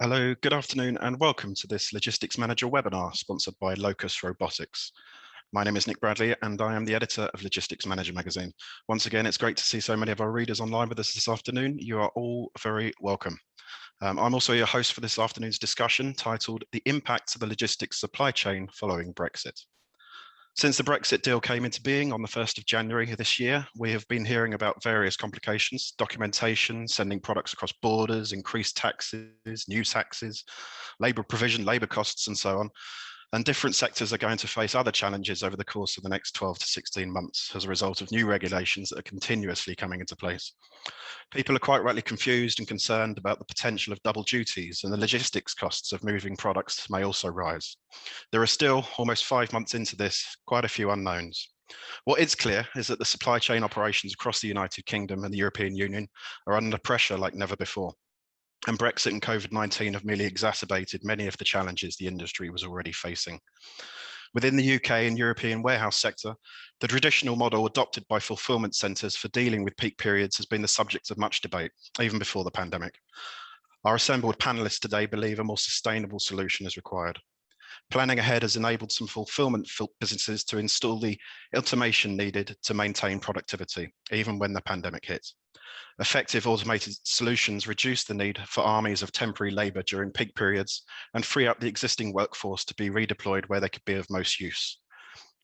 Hello, good afternoon, and welcome to this Logistics Manager webinar sponsored by Locus Robotics. My name is Nick Bradley, and I am the editor of Logistics Manager magazine. Once again, it's great to see so many of our readers online with us this afternoon. You are all very welcome. I'm also your host for this afternoon's discussion titled The Impacts of the Logistics Supply Chain Following Brexit. Since the Brexit deal came into being on the 1st of January this year, we have been hearing about various complications, documentation, sending products across borders, increased taxes, new taxes, labour provision, labour costs, and so on. And different sectors are going to face other challenges over the course of the next 12 to 16 months as a result of new regulations that are continuously coming into place. People are quite rightly confused and concerned about the potential of double duties, and the logistics costs of moving products may also rise. There are still, almost 5 months into this, quite a few unknowns. What is clear is that the supply chain operations across the United Kingdom and the European Union are under pressure like never before. And Brexit and COVID-19 have merely exacerbated many of the challenges the industry was already facing. Within the UK and European warehouse sector, the traditional model adopted by fulfillment centres for dealing with peak periods has been the subject of much debate, even before the pandemic. Our assembled panellists today believe a more sustainable solution is required. Planning ahead has enabled some fulfillment businesses to install the automation needed to maintain productivity, even when the pandemic hit. Effective automated solutions reduce the need for armies of temporary labour during peak periods and free up the existing workforce to be redeployed where they could be of most use.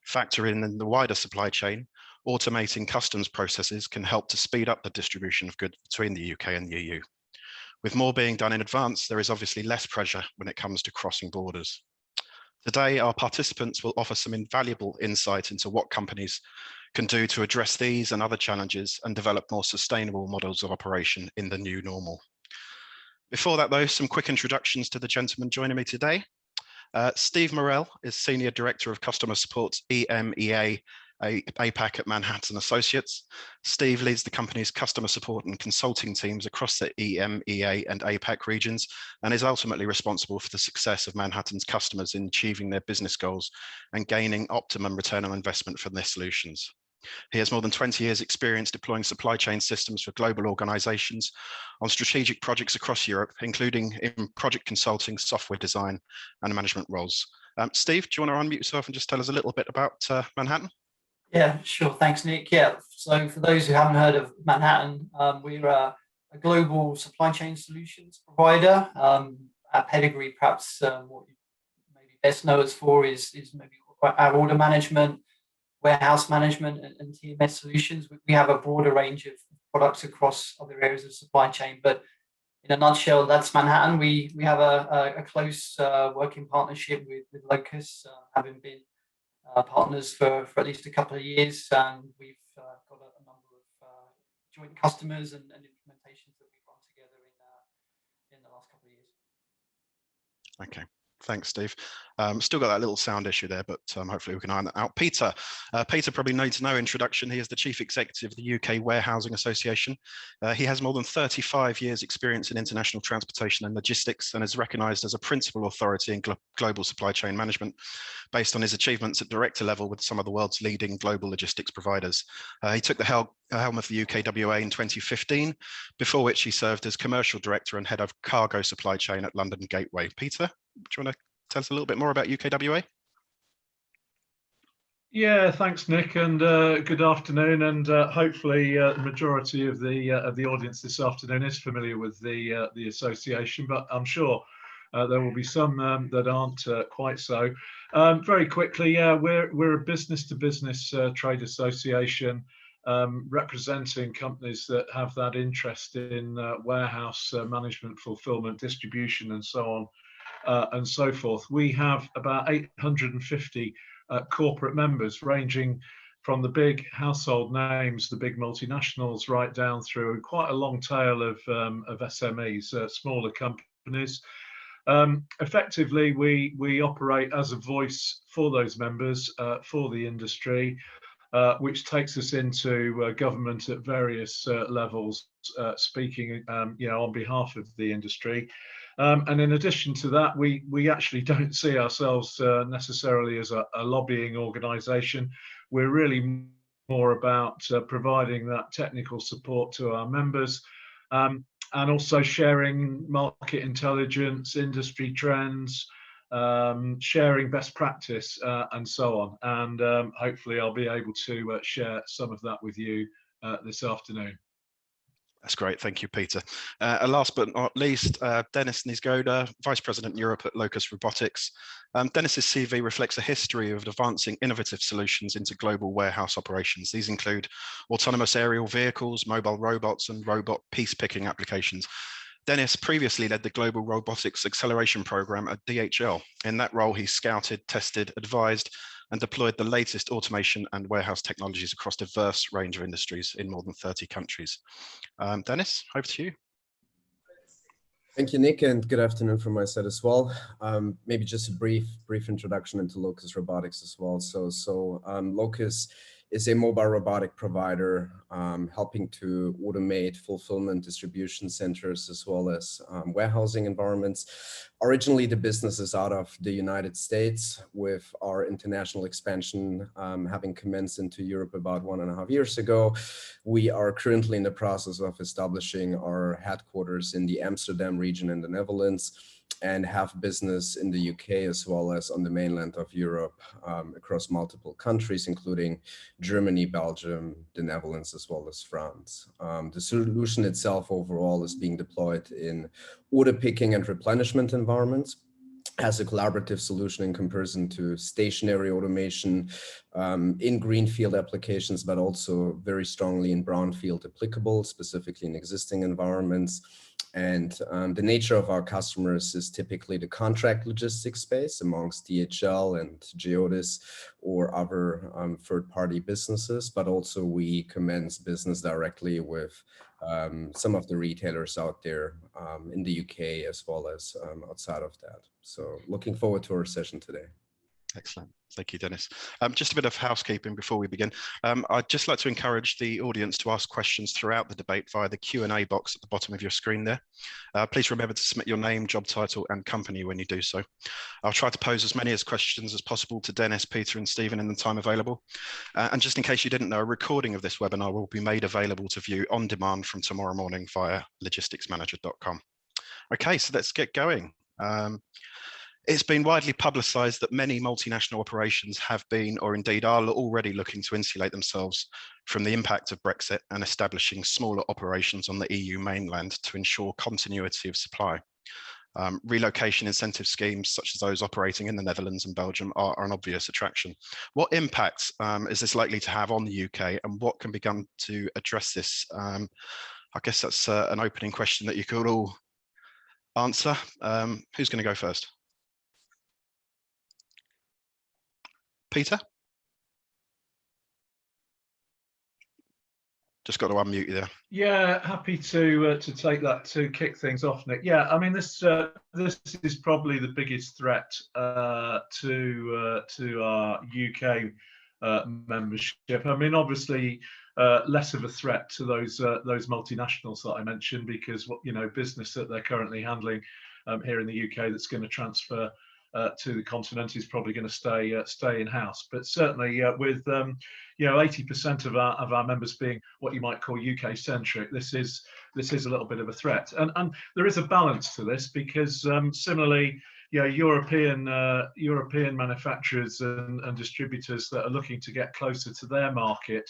Factor in the wider supply chain, automating customs processes can help to speed up the distribution of goods between the UK and the EU. With more being done in advance, there is obviously less pressure when it comes to crossing borders. Today, our participants will offer some invaluable insight into what companies can do to address these and other challenges and develop more sustainable models of operation in the new normal. Before that, though, some quick introductions to the gentlemen joining me today. Steve Morell is Senior Director of Customer Support EMEA APAC at Manhattan Associates. Steve leads the company's customer support and consulting teams across the EMEA and APAC regions and is ultimately responsible for the success of Manhattan's customers in achieving their business goals and gaining optimum return on investment from their solutions. He has more than 20 years experience deploying supply chain systems for global organizations on strategic projects across Europe, including in project consulting, software design, and management roles. Steve, do you want to unmute yourself and just tell us a little bit about Manhattan? Yeah, sure. Thanks, Nick. Yeah, so for those who haven't heard of Manhattan, we're a global supply chain solutions provider. Our pedigree, perhaps what you maybe best know us for is maybe our order management, warehouse management, and TMS solutions. We have a broader range of products across other areas of supply chain, but in a nutshell, that's Manhattan. We have a close working partnership with Locus, having been partners for at least a couple of years, and we've got a number of joint customers and implementations that we've run together in the last couple of years. Okay. Thanks, Steve. Still got that little sound issue there, but hopefully we can iron that out. Peter probably needs no introduction. He is the Chief Executive of the UK Warehousing Association. He has more than 35 years experience in international transportation and logistics and is recognised as a principal authority in global supply chain management based on his achievements at director level with some of the world's leading global logistics providers. He took the helm of the UKWA in 2015, before which he served as commercial director and head of cargo supply chain at London Gateway. Peter, do you want to tell us a little bit more about UKWA? Yeah, thanks, Nick, and good afternoon. And hopefully, the majority of the audience this afternoon is familiar with the association, but I'm sure there will be some that aren't quite so. Very quickly, we're a business-to-business trade association representing companies that have that interest in warehouse management, fulfillment, distribution, and so on. And so forth. We have about 850 corporate members, ranging from the big household names, the big multinationals, right down through quite a long tail of SMEs, smaller companies. Effectively, we operate as a voice for those members, for the industry, which takes us into government at various levels, speaking on behalf of the industry. And in addition to that, we actually don't see ourselves necessarily as a lobbying organisation. We're really more about providing that technical support to our members. and also sharing market intelligence, industry trends, sharing best practice, and so on. And hopefully I'll be able to share some of that with you this afternoon. That's great. Thank you, Peter. And last but not least, Denis Nizgoda, Vice President Europe at Locus Robotics. Denis's CV reflects a history of advancing innovative solutions into global warehouse operations. These include autonomous aerial vehicles, mobile robots, and robot piece-picking applications. Denis previously led the Global Robotics Acceleration Program at DHL. In that role, he scouted, tested, advised, and deployed the latest automation and warehouse technologies across a diverse range of industries in more than 30 countries. Denis, over to you. Thank you, Nick, and good afternoon from my side as well. Maybe just a brief introduction into Locus Robotics as well. So Locus is a mobile robotic provider helping to automate fulfillment distribution centers as well as warehousing environments. Originally, the business is out of the United States, with our international expansion having commenced into Europe about 1.5 years ago. We are currently in the process of establishing our headquarters in the Amsterdam region in the Netherlands, and have business in the UK as well as on the mainland of Europe across multiple countries, including Germany, Belgium, the Netherlands, as well as France. The solution itself overall is being deployed in order picking and replenishment environments as a collaborative solution in comparison to stationary automation in greenfield applications, but also very strongly in brownfield applicable, specifically in existing environments. And the nature of our customers is typically the contract logistics space amongst DHL and Geodis or other third-party businesses, but also we commence business directly with some of the retailers out there in the UK as well as outside of that. So looking forward to our session today. Excellent. Thank you, Denis. Just a bit of housekeeping before we begin. I'd just like to encourage the audience to ask questions throughout the debate via the Q&A box at the bottom of your screen there. Please remember to submit your name, job title, and company when you do so. I'll try to pose as many questions as possible to Denis, Peter, and Stephen in the time available. And just in case you didn't know, a recording of this webinar will be made available to view on demand from tomorrow morning via logisticsmanager.com. Okay, so let's get going. It's been widely publicised that many multinational operations have been, or indeed are already, looking to insulate themselves from the impact of Brexit and establishing smaller operations on the EU mainland to ensure continuity of supply. Relocation incentive schemes such as those operating in the Netherlands and Belgium are an obvious attraction. What impact is this likely to have on the UK, and what can be done to address this? I guess that's an opening question that you could all answer. Who's going to go first? Peter? Just got to unmute you there. Yeah, happy to take that to kick things off, Nick. Yeah, I mean this is probably the biggest threat to our UK membership. I mean, obviously less of a threat to those multinationals that I mentioned, because business that they're currently handling here in the UK that's going to transfer to the continent is probably going to stay in house. But certainly with 80% of our members being what you might call UK centric, this is a little bit of a threat. And there is a balance to this, because similarly, European manufacturers and distributors that are looking to get closer to their market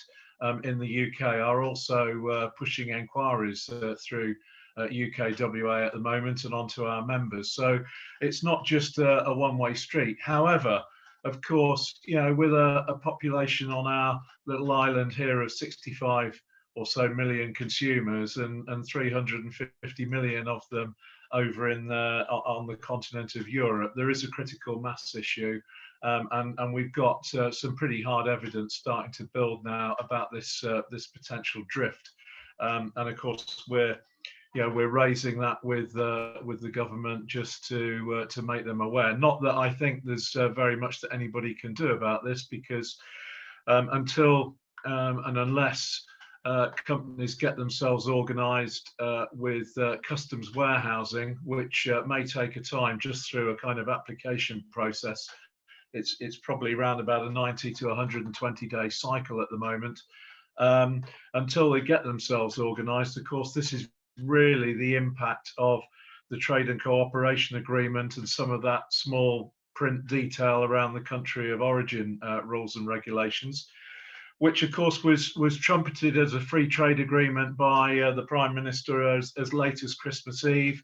in the UK are also pushing inquiries through UKWA at the moment and onto our members. So it's not just a one-way street. However, of course, with a population on our little island here of 65 or so million consumers and 350 million of them over on the continent of Europe, there is a critical mass issue. And we've got some pretty hard evidence starting to build now about this potential drift. And of course, we're raising that with the government just to make them aware. Not that I think there's very much that anybody can do about this, because until and unless companies get themselves organised with customs warehousing, which may take a time just through a kind of application process, it's probably around about a 90 to 120 day cycle at the moment. Until they get themselves organised, of course, this is really the impact of the trade and cooperation agreement and some of that small print detail around the country of origin rules and regulations, which of course was trumpeted as a free trade agreement by the Prime Minister as late as Christmas Eve,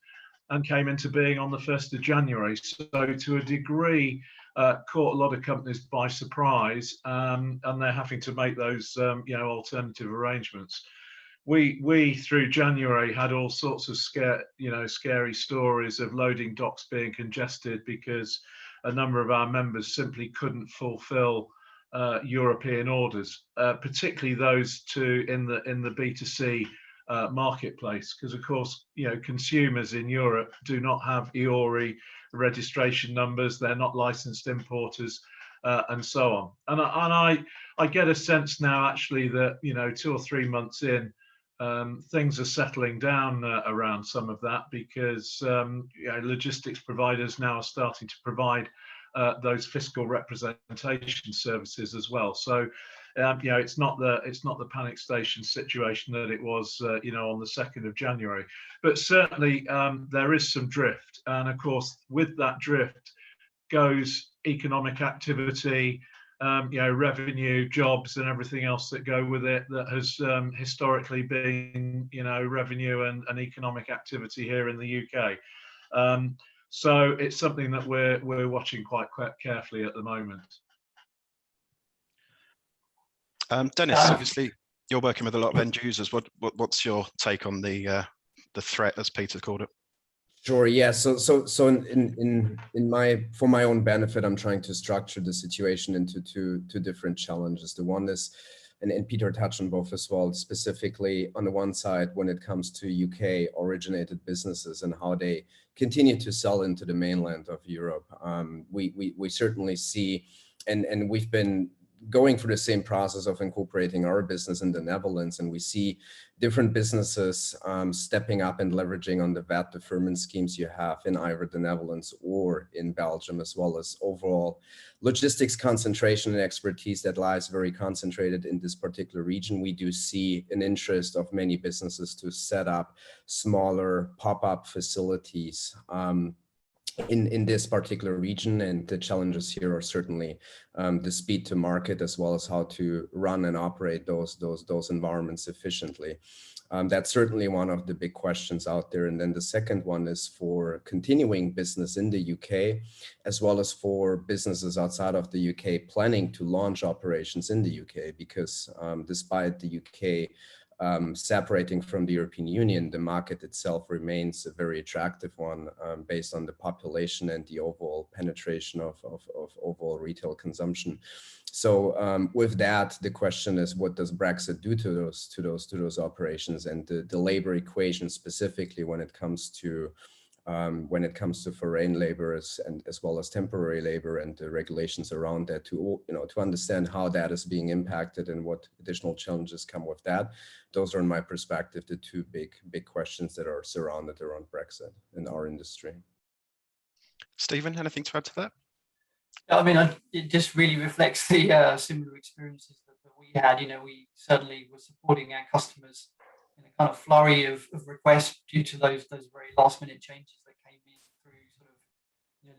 and came into being on the 1st of January. So to a degree, caught a lot of companies by surprise, and they're having to make those alternative arrangements. We through January had all sorts of scary stories of loading docks being congested because a number of our members simply couldn't fulfill European orders, particularly those in the B2C marketplace, because of course consumers in Europe do not have EORI registration numbers, they're not licensed importers, and so on. And I get a sense now actually that 2 or 3 months in, things are settling down around some of that, because logistics providers now are starting to provide those fiscal representation services as well. So it's not the panic station situation that it was on the 2nd of January, but certainly there is some drift, and of course with that drift goes economic activity, revenue, jobs, and everything else that go with it that has historically been, revenue and economic activity here in the UK. So it's something that we're watching quite carefully at the moment. Dennis, obviously you're working with a lot of end users. What's your take on the threat, as Peter called it? Sure. Yeah. So for my own benefit, I'm trying to structure the situation into two different challenges. The one is, and Peter touched on both as well, specifically on the one side when it comes to UK originated businesses and how they continue to sell into the mainland of Europe. We certainly see, and we've been going through the same process of incorporating our business in the Netherlands, and we see different businesses stepping up and leveraging on the VAT deferment schemes you have in either the Netherlands or in Belgium, as well as overall logistics concentration and expertise that lies very concentrated in this particular region. We do see an interest of many businesses to set up smaller pop-up facilities in this particular region, and the challenges here are certainly the speed to market, as well as how to run and operate those environments efficiently. That's certainly one of the big questions out there. And then the second one is for continuing business in the UK, as well as for businesses outside of the UK planning to launch operations in the UK, because despite the UK separating from the European Union, the market itself remains a very attractive one based on the population and the overall penetration of overall retail consumption. So with that, the question is, what does Brexit do to those operations, and the labor equation specifically when it comes to foreign laborers and as well as temporary labor and the regulations around that, to understand how that is being impacted and what additional challenges come with that. Those are, in my perspective, the two big questions that are surrounded around Brexit in our industry. Stephen, anything to add to that? I mean, it just really reflects the similar experiences that we had. We certainly were supporting our customers in a kind of flurry of requests due to those very last minute changes that came in through sort of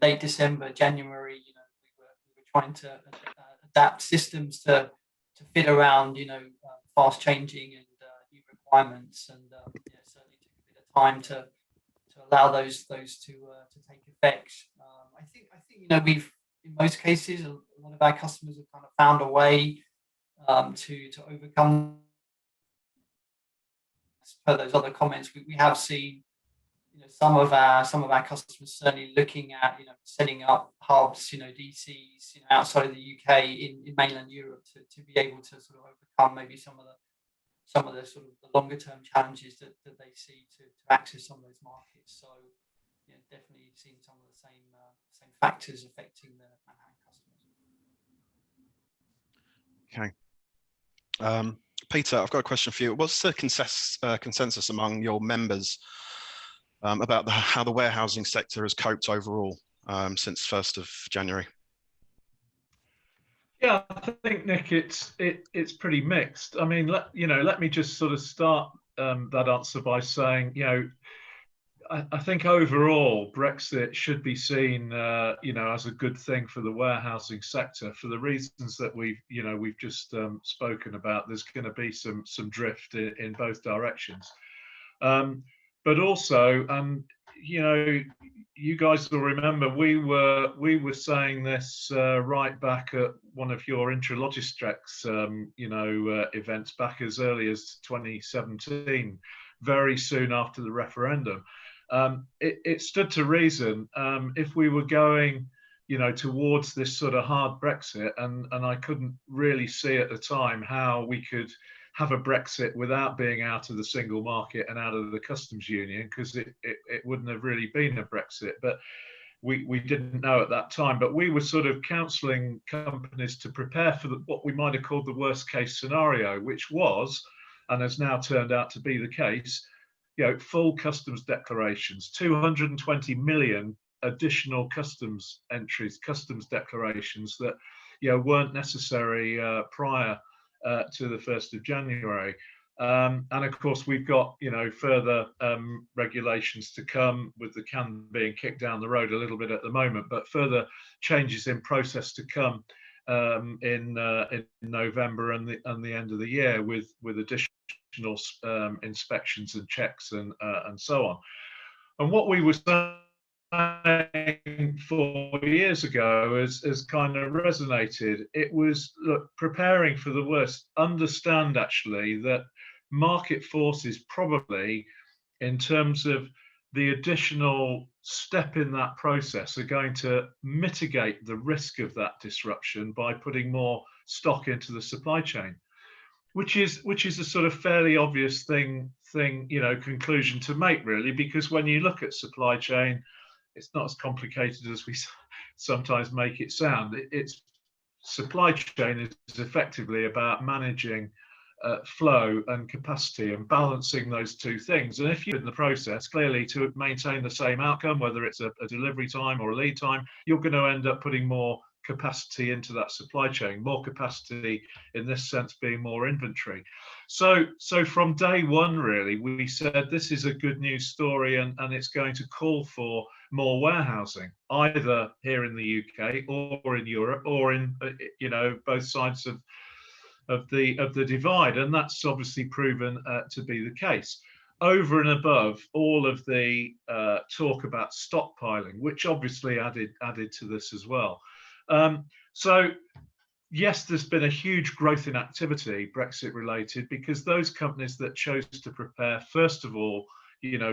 late December, January. We were trying to adapt systems to fit around fast changing and new requirements, and certainly took a bit of time to allow those to take effect. I think we've, in most cases, a lot of our customers have kind of found a way to overcome. Per those other comments, we have seen some of our customers certainly looking at setting up hubs, DCs outside of the UK in mainland Europe to be able to sort of overcome maybe some of the sort of the longer term challenges that they see to access some of those markets. So definitely seen some of the same factors affecting the Manhattan customers. Okay. Peter, I've got a question for you. What's the consensus among your members about how the warehousing sector has coped overall since 1st of January? Yeah, I think, Nick, it's pretty mixed. I mean, let me just sort of start that answer by saying, I think overall Brexit should be seen, as a good thing for the warehousing sector for the reasons that we've just spoken about. There's going to be some drift in both directions, but also, you guys will remember we were saying this right back at one of your Intralogistics, events back as early as 2017, very soon after the referendum. It stood to reason if we were going, towards this sort of hard Brexit, and I couldn't really see at the time how we could have a Brexit without being out of the single market and out of the customs union, because it wouldn't have really been a Brexit. But we didn't know at that time. But we were sort of counselling companies to prepare for what we might have called the worst case scenario, which was, and has now turned out to be the case, full customs declarations, 220 million additional customs entries, customs declarations that weren't necessary prior to the 1st of January. And of course, we've got further regulations to come, with the can being kicked down the road a little bit at the moment, but further changes in process to come in November and the end of the year, with additional inspections and checks and so on. And what we were saying 4 years ago has kind of resonated. It was, look, preparing for the worst. Understand actually that market forces probably, in terms of the additional step in that process, are going to mitigate the risk of that disruption by putting more stock into the supply chain, which is a sort of fairly obvious conclusion to make, really, because when you look at supply chain, it's not as complicated as we sometimes make it sound. It's supply chain is effectively about managing flow and capacity and balancing those two things. And if you're in the process, clearly, to maintain the same outcome, whether it's a delivery time or a lead time, you're going to end up putting more capacity into that supply chain, more capacity in this sense being more inventory. So from day one, really, we said this is a good news story, and it's going to call for more warehousing, either here in the UK or in Europe, or in both sides of the divide. And that's obviously proven to be the case, over and above all of the talk about stockpiling, which obviously added to this as well. So yes, there's been a huge growth in activity Brexit related, because those companies that chose to prepare, first of all,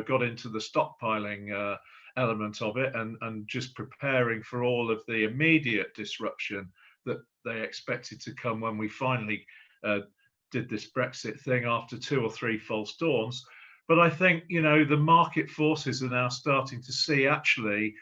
got into the stockpiling element of it, and just preparing for all of the immediate disruption that they expected to come when we finally did this Brexit thing after 2 or 3 false dawns. But I think, the market forces are now starting to see actually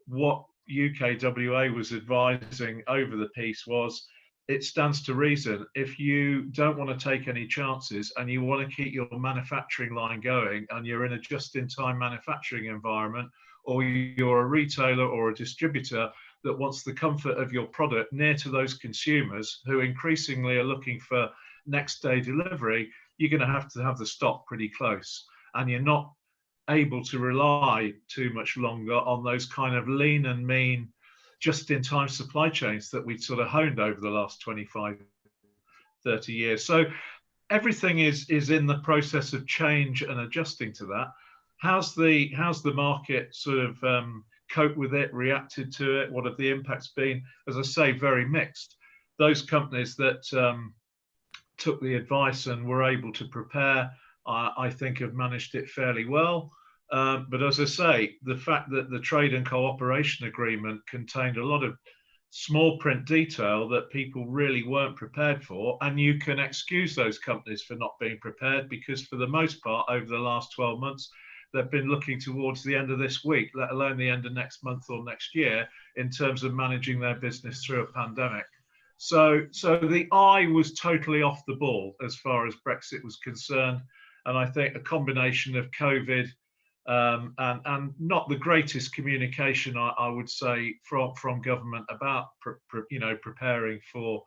what UKWA was advising over the piece was, it stands to reason, if you don't want to take any chances and you want to keep your manufacturing line going, and you're in a just-in-time manufacturing environment, or you're a retailer or a distributor that wants the comfort of your product near to those consumers who increasingly are looking for next day delivery, you're going to have the stock pretty close, and you're not able to rely too much longer on those kind of lean and mean just-in-time supply chains that we've sort of honed over the last 25, 30 years. So everything is in the process of change and adjusting to that. How's the market sort of coped with it, reacted to it? What have the impacts been? As I say, very mixed. Those companies that took the advice and were able to prepare, I think, have managed it fairly well. But as I say, the fact that the trade and cooperation agreement contained a lot of small print detail that people really weren't prepared for, and you can excuse those companies for not being prepared, because for the most part, over the last 12 months, they've been looking towards the end of this week, let alone the end of next month or next year, in terms of managing their business through a pandemic. So the eye was totally off the ball as far as Brexit was concerned. And I think a combination of COVID and not the greatest communication, I would say, from government about preparing for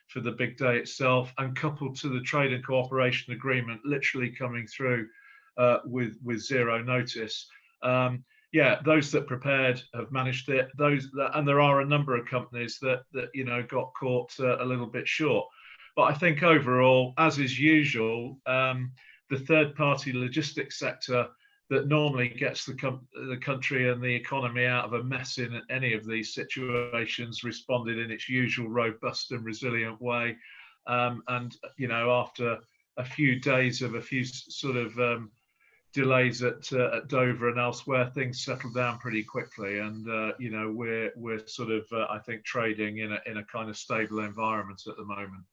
for the big day itself, and coupled to the trade and cooperation agreement literally coming through with zero notice. Yeah, those that prepared have managed it. And there are a number of companies that got caught a little bit short. But I think overall, as is usual, the third-party logistics sector that normally gets the country and the economy out of a mess in any of these situations responded in its usual robust and resilient way. And after a few days of a few sort of delays at Dover and elsewhere, things settled down pretty quickly, and we're sort of I think trading in a kind of stable environment at the moment.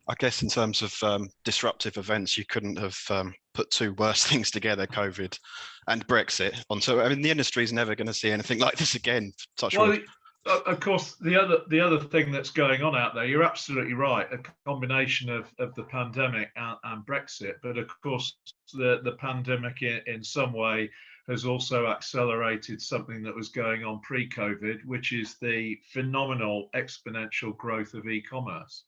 I guess in terms of disruptive events, you couldn't have put two worse things together, COVID and Brexit. I mean, the industry is never going to see anything like this again. Touch wood. Of course, the other thing that's going on out there, you're absolutely right, a combination of the pandemic and Brexit. But of course, the pandemic in some way has also accelerated something that was going on pre-COVID, which is the phenomenal exponential growth of e-commerce,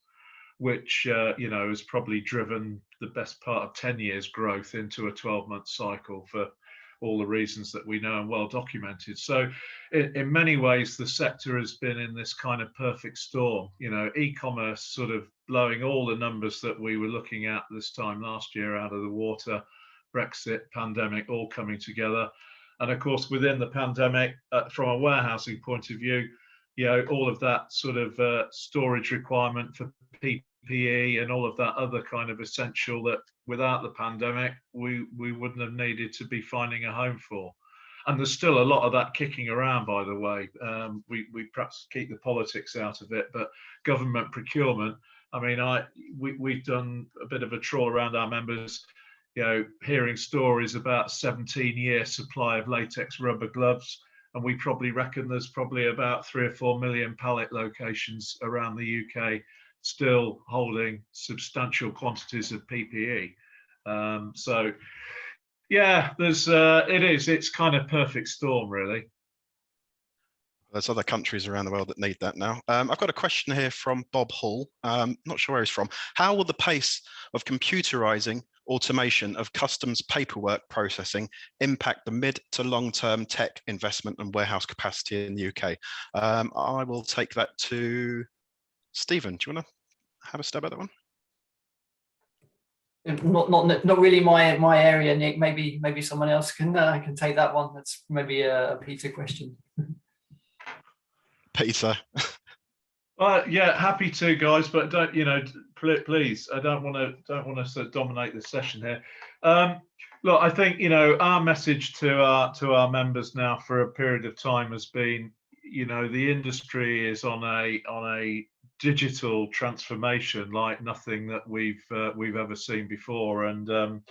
which has probably driven the best part of 10 years growth into a 12-month cycle for all the reasons that we know and well documented. So in many ways, the sector has been in this kind of perfect storm, e-commerce sort of blowing all the numbers that we were looking at this time last year out of the water, Brexit, pandemic, all coming together. And of course, within the pandemic, from a warehousing point of view, all of that sort of storage requirement for PPE and all of that other kind of essential that without the pandemic, we wouldn't have needed to be finding a home for. And there's still a lot of that kicking around, by the way. We perhaps keep the politics out of it, but government procurement, I mean, we've done a bit of a trawl around our members, hearing stories about 17-year supply of latex rubber gloves. And we probably reckon there's probably about 3 or 4 million pallet locations around the UK still holding substantial quantities of PPE. So yeah, it's kind of perfect storm, really. There's other countries around the world that need that now. I've got a question here from Bob Hall. Not sure where he's from. How will the pace of computerizing automation of customs paperwork processing impact the mid to long-term tech investment and warehouse capacity in the UK? I will take that to Stephen. Do you want to have a stab at that one? Not really my area, Nick. Maybe someone else can take that one. That's maybe a Peter question. Peter. Yeah, happy to, guys, but don't please. I don't want to sort of dominate this session here. Look, I think our message to our members now for a period of time has been, the industry is on a digital transformation like nothing that we've ever seen before, and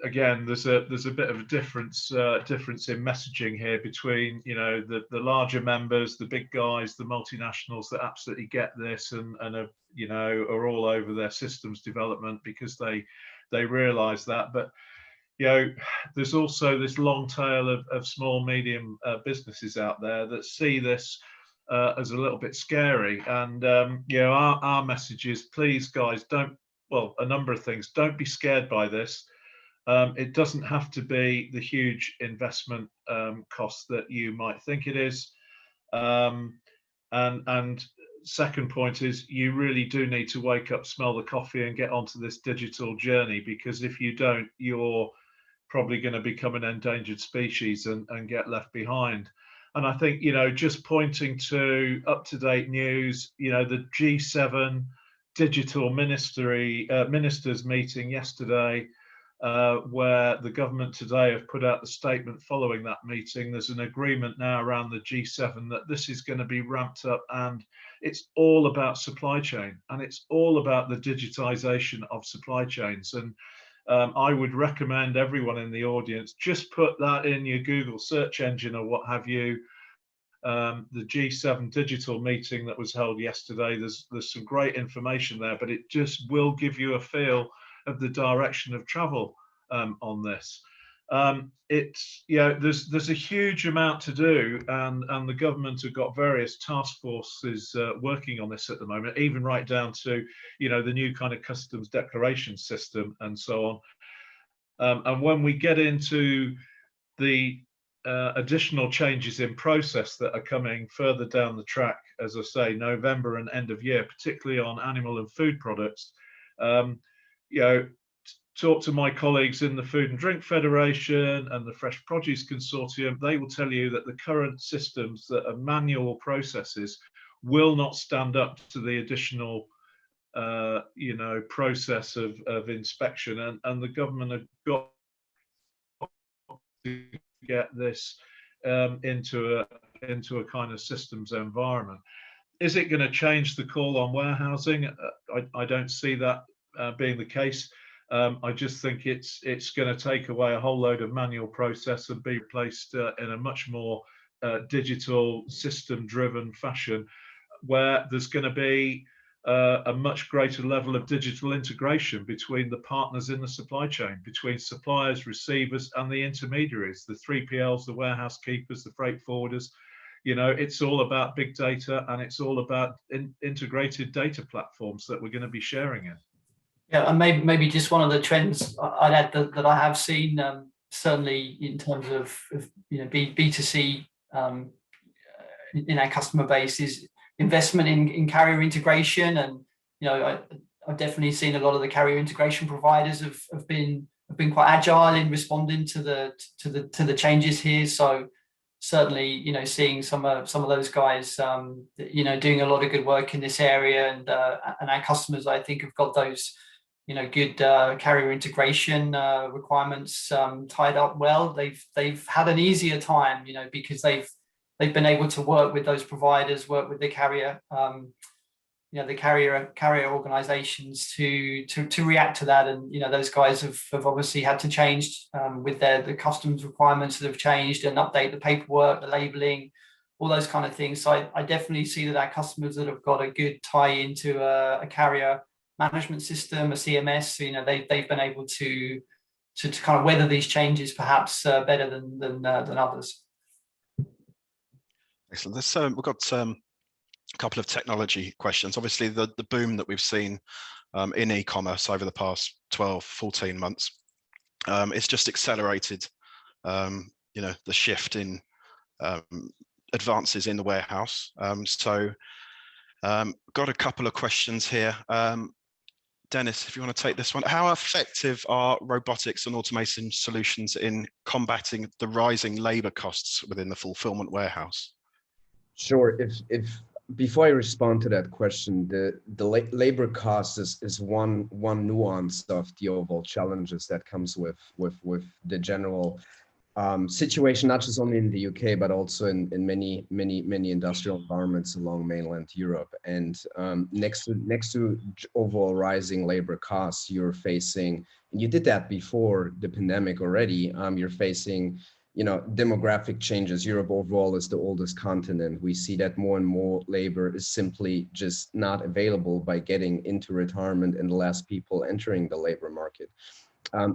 again, there's a bit of a difference in messaging here between the larger members, the big guys, the multinationals that absolutely get this and are all over their systems development because they realise that, but there's also this long tail of small medium businesses out there that see this as a little bit scary, and our message is, please guys, a number of things, don't be scared by this. It doesn't have to be the huge investment cost that you might think it is. And second point is, you really do need to wake up, smell the coffee and get onto this digital journey, because if you don't, you're probably going to become an endangered species and get left behind. And I think, just pointing to up-to-date news, the G7 digital ministers meeting yesterday, where the government today have put out the statement following that meeting. There's an agreement now around the G7 that this is going to be ramped up, and it's all about supply chain, and it's all about the digitization of supply chains. And I would recommend everyone in the audience just put that in your Google search engine or what have you. The G7 digital meeting that was held yesterday, there's some great information there, but it just will give you a feel of the direction of travel on this. It's, you know, there's a huge amount to do, and the government have got various task forces working on this at the moment, even right down to, you know, the new kind of customs declaration system and so on. And when we get into the additional changes in process that are coming further down the track, as I say, November and end of year, particularly on animal and food products, you know, talk to my colleagues in the Food and Drink Federation and the Fresh Produce Consortium, they will tell you that the current systems that are manual processes will not stand up to the additional you know, process of inspection, and the government have got to get this into a kind of systems environment. Is it going to change the call on warehousing? I don't see that being the case. I just think it's going to take away a whole load of manual process and be replaced in a much more digital, system-driven fashion, where there's going to be a much greater level of digital integration between the partners in the supply chain, between suppliers, receivers, and the intermediaries, the 3PLs, the warehouse keepers, the freight forwarders. You know, it's all about big data, and it's all about integrated data platforms that we're going to be sharing in. Yeah, and maybe just one of the trends I'd add that I have seen, certainly in terms of you know, B2C in our customer base, is investment in carrier integration. And you know, I've definitely seen a lot of the carrier integration providers have been quite agile in responding to the changes here. So certainly, you know, seeing some of those guys, you know, doing a lot of good work in this area, and our customers, I think, have got those, you know, good carrier integration requirements tied up well. They've had an easier time, you know, because they've been able to work with those providers, work with the carrier, you know, the carrier organizations to react to that. And you know, those guys have obviously had to change with the customs requirements that have changed, and update the paperwork, the labeling, all those kind of things. So I definitely see that our customers that have got a good tie into a carrier management system, a CMS, you know, they've been able to kind of weather these changes perhaps better than others. Excellent. We've got a couple of technology questions. Obviously, the boom that we've seen in e-commerce over the past 12, 14 months, it's just accelerated, you know, the shift in advances in the warehouse. Got a couple of questions here. Dennis, if you want to take this one, how effective are robotics and automation solutions in combating the rising labor costs within the fulfillment warehouse? Sure. If before I respond to that question, the labor cost is one nuance of the overall challenges that comes with the general situation, not just only in the UK, but also in many industrial environments along mainland Europe. And next to overall rising labor costs, you're facing, and you did that before the pandemic already, you're facing, you know, demographic changes. Europe overall is the oldest continent. We see that more and more labor is simply just not available by getting into retirement, and less people entering the labor market.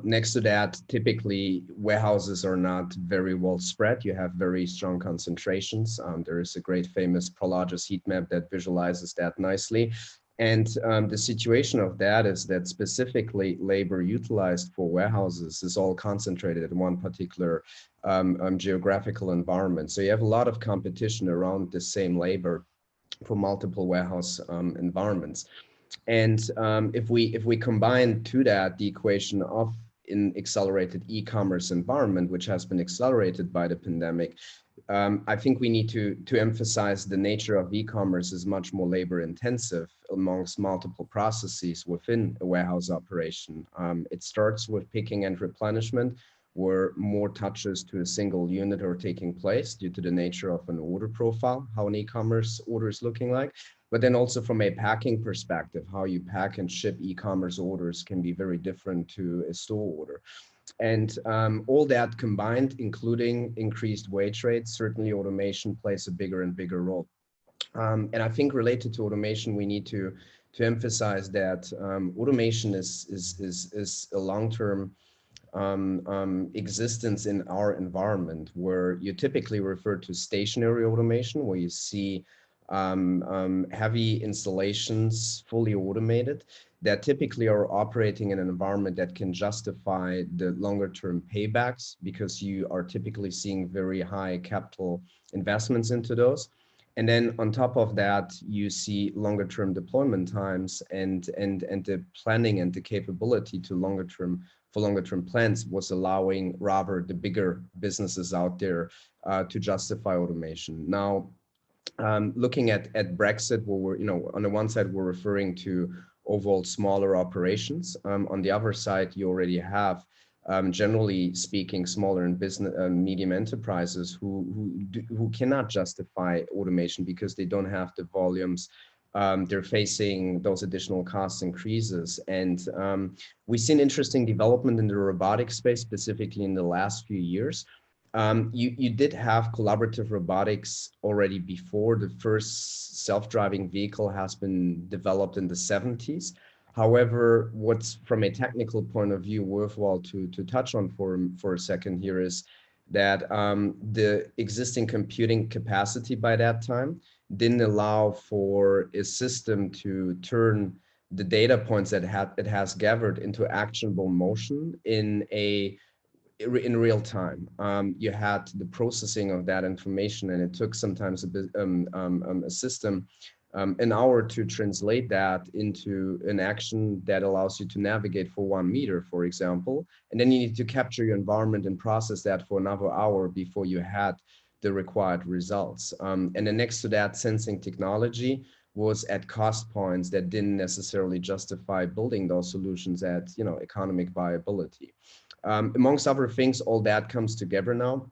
Next to that, typically warehouses are not very well spread. You have very strong concentrations. There is a great famous Prologis heat map that visualizes that nicely. And the situation of that is that specifically labor utilized for warehouses is all concentrated in one particular geographical environment. So you have a lot of competition around the same labor for multiple warehouse environments. And if we combine to that the equation of an accelerated e-commerce environment, which has been accelerated by the pandemic, I think we need to emphasize the nature of e-commerce is much more labor intensive amongst multiple processes within a warehouse operation. It starts with picking and replenishment, where more touches to a single unit are taking place due to the nature of an order profile, how an e-commerce order is looking like. But then also from a packing perspective, how you pack and ship e-commerce orders can be very different to a store order. And all that combined, including increased wage rates, certainly automation plays a bigger and bigger role. And I think related to automation, we need to emphasize that automation is a long-term existence in our environment, where you typically refer to stationary automation, where you see heavy installations fully automated that typically are operating in an environment that can justify the longer term paybacks, because you are typically seeing very high capital investments into those. And then on top of that, you see longer term deployment times, and the planning and the capability to longer term plans was allowing rather the bigger businesses out there to justify automation. Now, looking at Brexit, where we're, on the one side, we're referring to overall smaller operations. On the other side, you already have, generally speaking, smaller and medium enterprises who cannot justify automation because they don't have the volumes. They're facing those additional cost increases. And we've seen interesting development in the robotics space, specifically in the last few years. You did have collaborative robotics already before. The first self-driving vehicle has been developed in the 70s. However, what's from a technical point of view worthwhile to touch on for a second here is that the existing computing capacity by that time didn't allow for a system to turn the data points that it has gathered into actionable motion in real time. You had the processing of that information, and it took sometimes a system an hour to translate that into an action that allows you to navigate for 1 meter, for example. And then you need to capture your environment and process that for another hour before you had the required results. And then next to that, sensing technology was at cost points that didn't necessarily justify building those solutions at economic viability. Amongst other things, all that comes together now.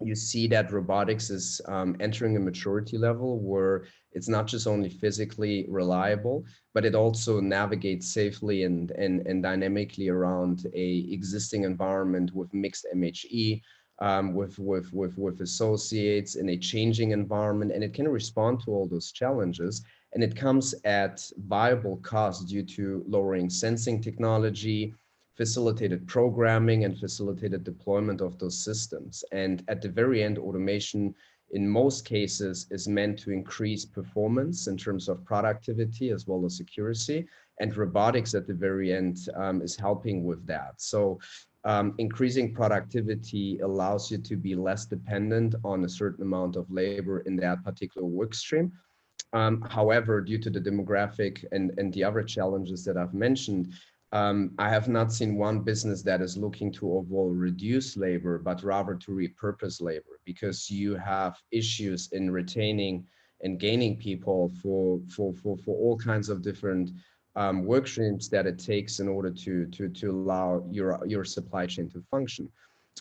You see that robotics is entering a maturity level where it's not just only physically reliable, but it also navigates safely and dynamically around a existing environment with mixed MHE, with associates in a changing environment, and it can respond to all those challenges. And it comes at viable cost due to lowering sensing technology, facilitated programming, and facilitated deployment of those systems. And at the very end, automation in most cases is meant to increase performance in terms of productivity as well as accuracy. And robotics at the very end is helping with that. So increasing productivity allows you to be less dependent on a certain amount of labor in that particular work stream. However, due to the demographic and the other challenges that I've mentioned, I have not seen one business that is looking to overall reduce labor, but rather to repurpose labor, because you have issues in retaining and gaining people for all kinds of different work streams that it takes in order to allow your supply chain to function.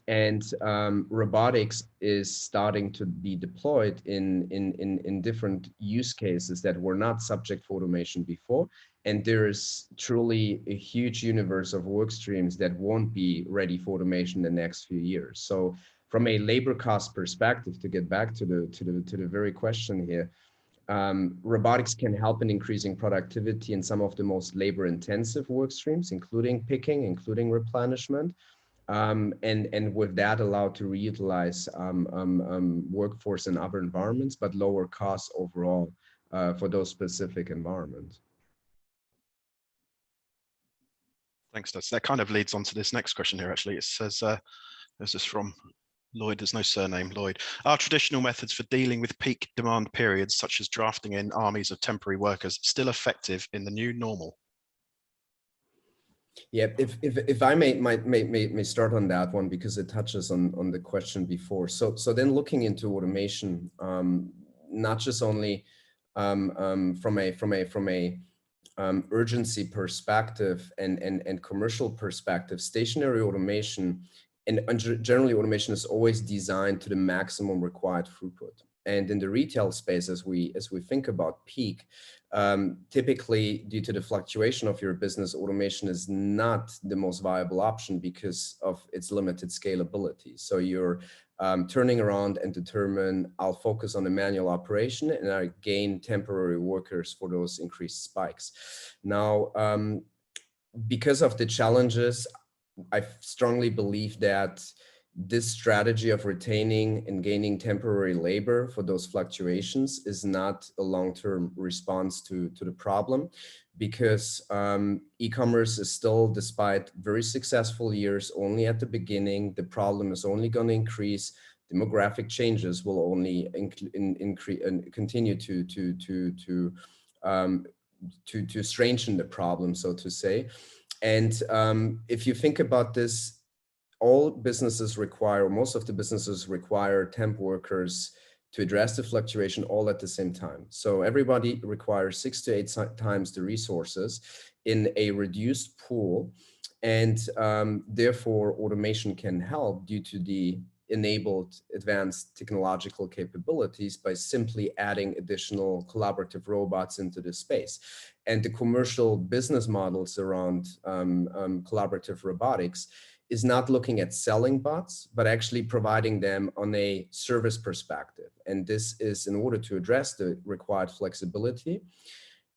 And robotics is starting to be deployed in different use cases that were not subject for automation before. And there's truly a huge universe of work streams that won't be ready for automation in the next few years. So from a labor cost perspective, to get back to the very question here, robotics can help in increasing productivity in some of the most labor intensive work streams, including picking, including replenishment. And with that allowed to reutilize workforce in other environments, but lower costs overall for those specific environments. Thanks, Des. That kind of leads on to this next question here, actually. It says, this is from Lloyd, there's no surname, Lloyd. Are traditional methods for dealing with peak demand periods, such as drafting in armies of temporary workers, still effective in the new normal? Yeah, if I may start on that one, because it touches on the question before. So then looking into automation, not just only from a urgency perspective and commercial perspective, stationary automation and generally automation is always designed to the maximum required throughput. And in the retail space, as we think about peak, typically due to the fluctuation of your business, automation is not the most viable option because of its limited scalability. So you're turning around and determine, I'll focus on the manual operation and I gain temporary workers for those increased spikes. Now, because of the challenges, I strongly believe that this strategy of retaining and gaining temporary labor for those fluctuations is not a long-term response to the problem, because e-commerce is still, despite very successful years, only at the beginning. The problem is only going to increase. Demographic changes will only increase and continue to strengthen the problem, so to say. And if you think about this, all businesses require, most of the businesses require temp workers to address the fluctuation all at the same time. So everybody requires 6 to 8 times the resources in a reduced pool. And therefore, automation can help due to the enabled advanced technological capabilities by simply adding additional collaborative robots into the space. And the commercial business models around collaborative robotics is not looking at selling bots, but actually providing them on a service perspective. And this is in order to address the required flexibility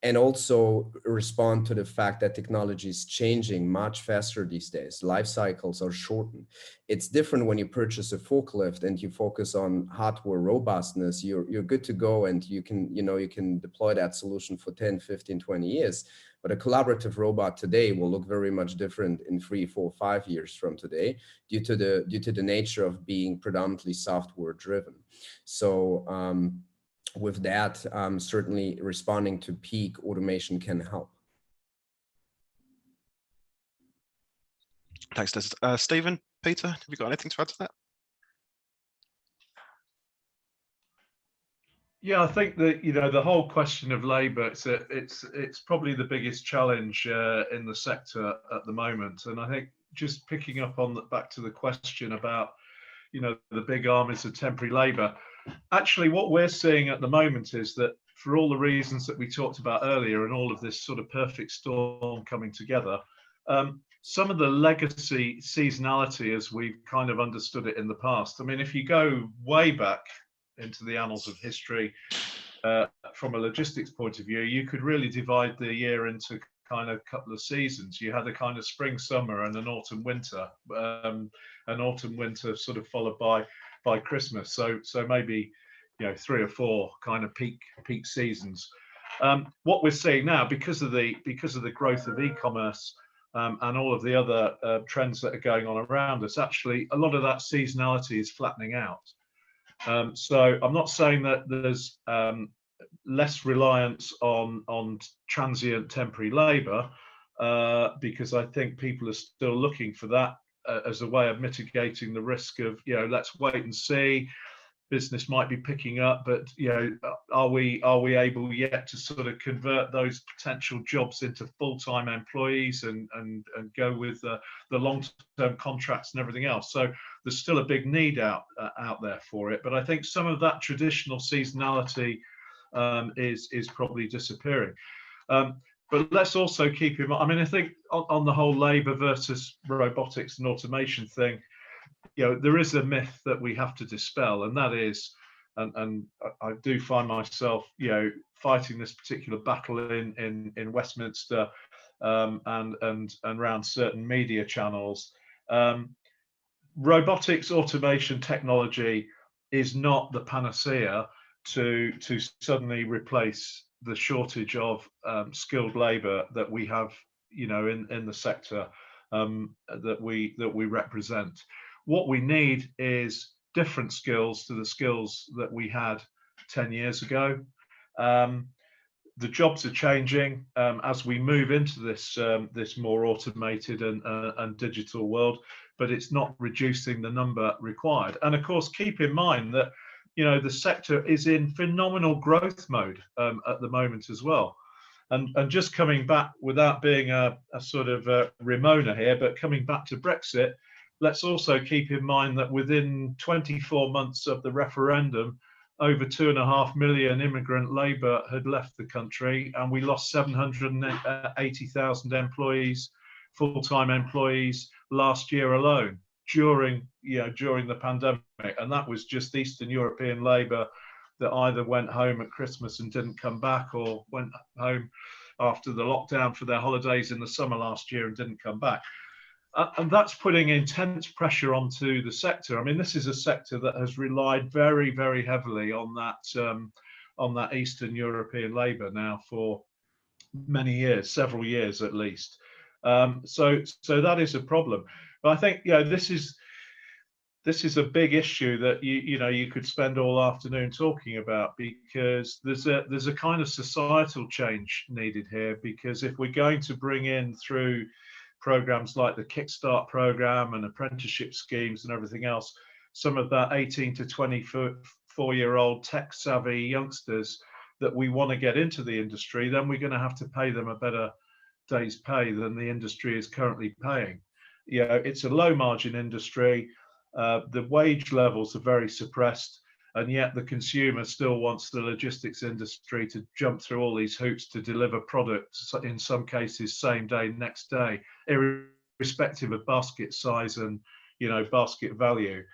and also respond to the fact that technology is changing much faster these days. Life cycles are shortened. It's different when you purchase a forklift and you focus on hardware robustness. You're good to go, and you can deploy that solution for 10, 15, 20 years. But a collaborative robot today will look very much different in 3, 4, 5 years from today, due to the nature of being predominantly software driven. So with that, certainly responding to peak automation can help. Thanks, Des. Stephen, Peter, have you got anything to add to that? Yeah, I think that, you know, the whole question of labour, it's probably the biggest challenge in the sector at the moment. And I think just picking up on back to the question about, you know, the big armies of temporary labour, actually what we're seeing at the moment is that, for all the reasons that we talked about earlier and all of this sort of perfect storm coming together, some of the legacy seasonality as we've kind of understood it in the past. I mean, if you go way back into the annals of history, from a logistics point of view, you could really divide the year into kind of a couple of seasons. You had a kind of spring, summer, and an autumn, winter. An autumn, winter sort of followed by Christmas. So maybe, you know, 3 or 4 kind of peak seasons. What we're seeing now, because of the growth of e-commerce and all of the other trends that are going on around us, actually a lot of that seasonality is flattening out. So I'm not saying that there's less reliance on transient temporary labour, because I think people are still looking for that as a way of mitigating the risk of, you know, let's wait and see. Business might be picking up, but, you know, are we able yet to sort of convert those potential jobs into full-time employees and go with the long-term contracts and everything else? So there's still a big need out there for it, but I think some of that traditional seasonality is probably disappearing. But let's also keep in mind, I mean, I think on the whole labour versus robotics and automation thing, you know, there is a myth that we have to dispel, and that is, and I do find myself, you know, fighting this particular battle in Westminster and around certain media channels. Robotics, automation, technology is not the panacea to suddenly replace the shortage of skilled labour that we have, you know, in the sector that we represent. What we need is different skills to the skills that we had 10 years ago. The jobs are changing as we move into this more automated and digital world, but it's not reducing the number required. And of course, keep in mind that, you know, the sector is in phenomenal growth mode at the moment as well. And just coming back, without being a sort of Ramona here, but coming back to Brexit, let's also keep in mind that within 24 months of the referendum, over 2.5 million immigrant labour had left the country, and we lost 780,000 employees, full-time employees, last year alone during the pandemic. And that was just Eastern European labour that either went home at Christmas and didn't come back, or went home after the lockdown for their holidays in the summer last year and didn't come back. And that's putting intense pressure onto the sector. I mean, this is a sector that has relied very, very heavily on that Eastern European labour now for many years, several years at least. So that is a problem. But I think, this is a big issue that you could spend all afternoon talking about, because there's a kind of societal change needed here. Because if we're going to bring in through programs like the Kickstart program and apprenticeship schemes and everything else, some of that 18 to 24-year-old tech savvy youngsters that we want to get into the industry, then we're going to have to pay them a better day's pay than the industry is currently paying. It's a low margin industry. The wage levels are very suppressed, and yet the consumer still wants the logistics industry to jump through all these hoops to deliver products, in some cases same day, next day, irrespective of basket size and basket value.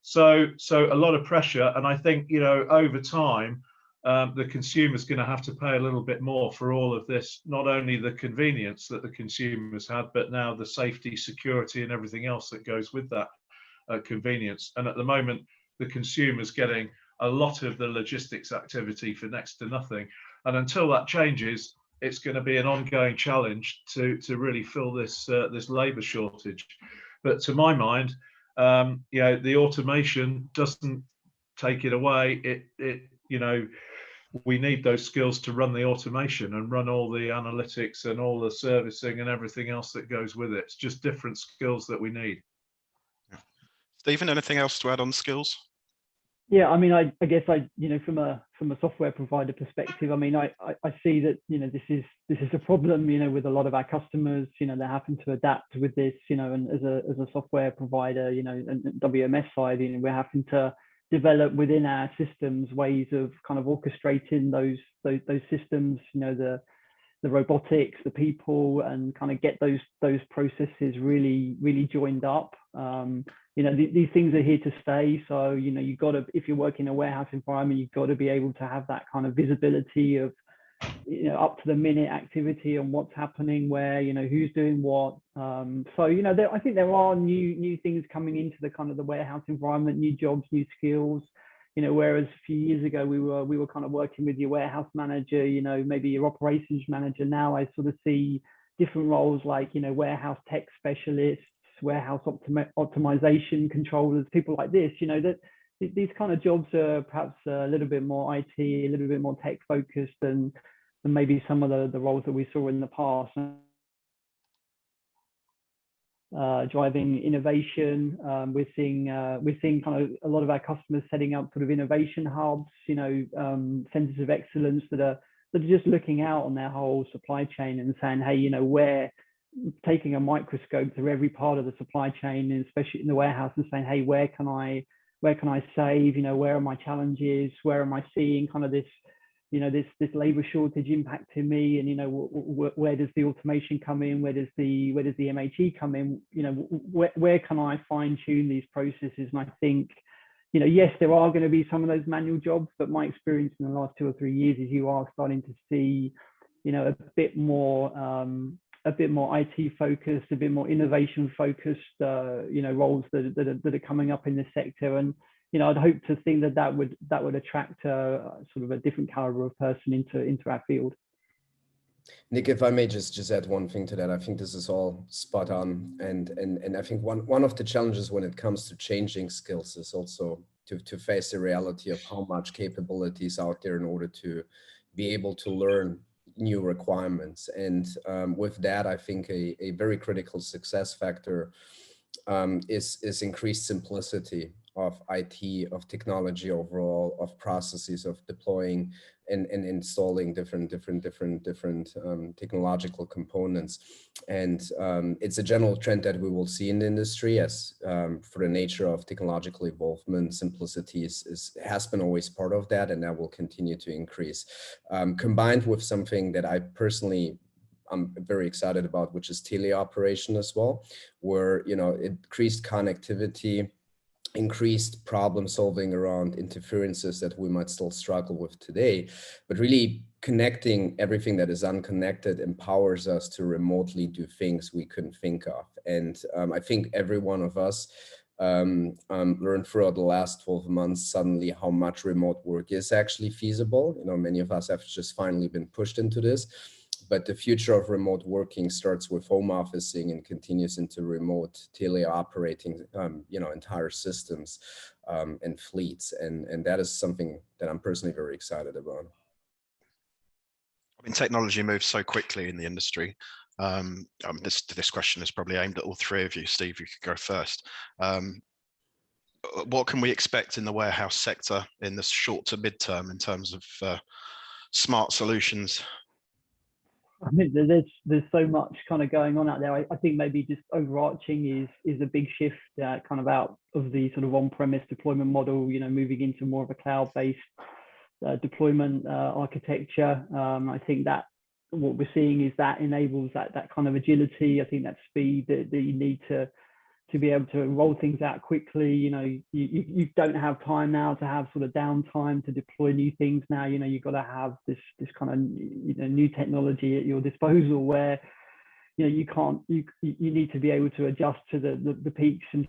So a lot of pressure, and I think over time the consumer's going to have to pay a little bit more for all of this, not only the convenience that the consumers had, but now the safety, security, and everything else that goes with that convenience. And at the moment, the consumer's getting a lot of the logistics activity for next to nothing. And until that changes, it's going to be an ongoing challenge to really fill this labour shortage. But to my mind, the automation doesn't take it away. We need those skills to run the automation and run all the analytics and all the servicing and everything else that goes with it. It's just different skills that we need. Stephen, anything else to add on skills? Yeah, I mean, I guess from a software provider perspective, I mean, I see that this is a problem with a lot of our customers. They're having to adapt with this, and as a software provider, and WMS side, we're having to develop within our systems ways of kind of orchestrating those systems, the robotics, the people, and kind of get those processes really joined up. These things are here to stay. So, you've got to, if you work in a warehouse environment, you've got to be able to have that kind of visibility of, up to the minute activity and what's happening where, who's doing what. I think there are new things coming into the kind of the warehouse environment, new jobs, new skills. Whereas a few years ago we were kind of working with your warehouse manager, maybe your operations manager. Now I sort of see different roles like, warehouse tech specialists, warehouse optimization controllers, people like this, that these kind of jobs are perhaps a little bit more IT, a little bit more tech focused than maybe some of the roles that we saw in the past. Driving innovation, we're seeing kind of a lot of our customers setting up sort of innovation hubs, centers of excellence that are just looking out on their whole supply chain and saying, hey, we're taking a microscope through every part of the supply chain, and especially in the warehouse, and saying, hey, where can I save? Where are my challenges? Where am I seeing kind of this labor shortage impacting me? And where does the automation come in? Where does the MHE come in? Where can I fine tune these processes? And I think, yes, there are going to be some of those manual jobs, but my experience in the last 2 or 3 years is you are starting to see, a bit more IT focused, a bit more innovation focused, roles that are coming up in this sector. And I'd hope to think that would attract sort of a different caliber of person into our field. Nick, if I may just add one thing to that, I think this is all spot on, and I think one of the challenges when it comes to changing skills is also to face the reality of how much capability is out there in order to be able to learn new requirements. And with that, I think a very critical success factor is increased simplicity of IT, of technology overall, of processes, of deploying and installing different technological components. And it's a general trend that we will see in the industry, as for the nature of technological involvement, simplicity has been always part of that, and that will continue to increase. Combined with something that I personally I'm very excited about, which is teleoperation as well, where increased connectivity increased problem solving around interferences that we might still struggle with today, but really connecting everything that is unconnected empowers us to remotely do things we couldn't think of. And I think every one of us learned throughout the last 12 months suddenly how much remote work is actually feasible. You know, many of us have just finally been pushed into this. But the future of remote working starts with home officing and continues into remote teleoperating, you know, entire systems and fleets. And that is something that I'm personally very excited about. I mean, technology moves so quickly in the industry. This question is probably aimed at all three of you. Steve, you could go first. What can we expect in the warehouse sector in the short to mid-term in terms of smart solutions? I mean, there's so much kind of going on out there. I think maybe just overarching is a big shift kind of out of the sort of on-premise deployment model, you know, moving into more of a cloud-based deployment architecture. I think that what we're seeing is that enables that kind of agility. I think that speed that you need to be able to roll things out quickly. You know, you don't have time now to have sort of downtime to deploy new things now. You know, you've got to have this kind of, you know, new technology at your disposal where, you know, you need to be able to adjust to the peaks and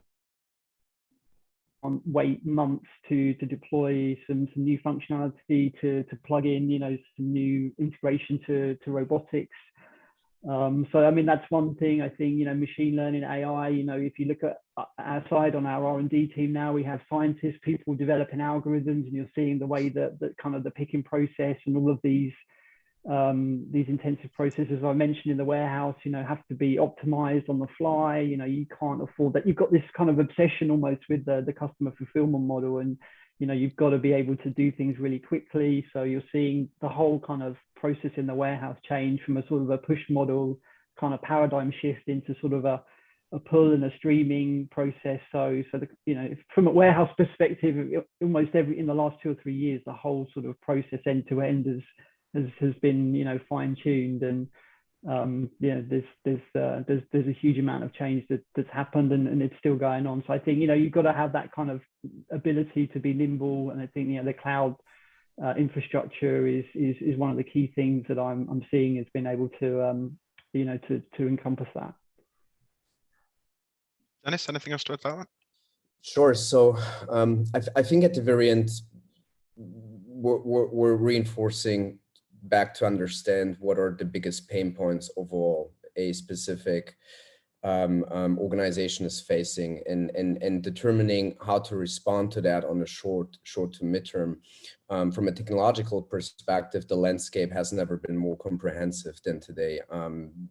wait months to deploy some new functionality to plug in, you know, some new integration to robotics. So I mean, that's one thing. I think, you know, machine learning, AI, you know, if you look at our side on our R&D team now, we have scientists, people developing algorithms, and you're seeing the way that kind of the picking process and all of these intensive processes I mentioned in the warehouse, you know, have to be optimized on the fly. You know, you can't afford that. You've got this kind of obsession almost with the customer fulfillment model, and you know, you've got to be able to do things really quickly. So you're seeing the whole kind of process in the warehouse change from a sort of a push model kind of paradigm shift into sort of a pull and a streaming process. So you know, from a warehouse perspective, almost in the last 2 or 3 years, the whole sort of process end to end has been, you know, fine tuned. And yeah, there's a huge amount of change that's happened, and it's still going on. So I think, you know, you've got to have that kind of ability to be nimble, and I think, you know, the cloud infrastructure is one of the key things that I'm seeing has been able to you know, to encompass that. Dennis, anything else to add to that? Sure. So I think at the very end, we're reinforcing back to understand what are the biggest pain points overall a specific organization is facing, and determining how to respond to that on a short to midterm. From a technological perspective, the landscape has never been more comprehensive than today.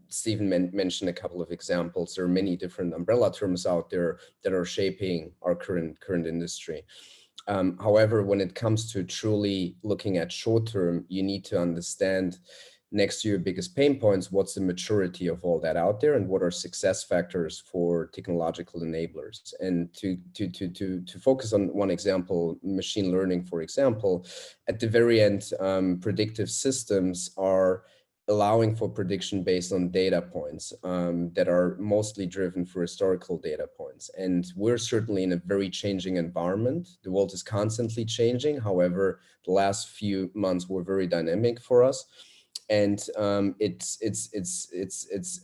Stephen mentioned a couple of examples. There are many different umbrella terms out there that are shaping our current industry. However, when it comes to truly looking at short term, you need to understand, next to your biggest pain points, what's the maturity of all that out there, and what are success factors for technological enablers. And to focus on one example, machine learning, for example, at the very end, predictive systems are allowing for prediction based on data points that are mostly driven through historical data points. And we're certainly in a very changing environment. The world is constantly changing. However, the last few months were very dynamic for us. And it's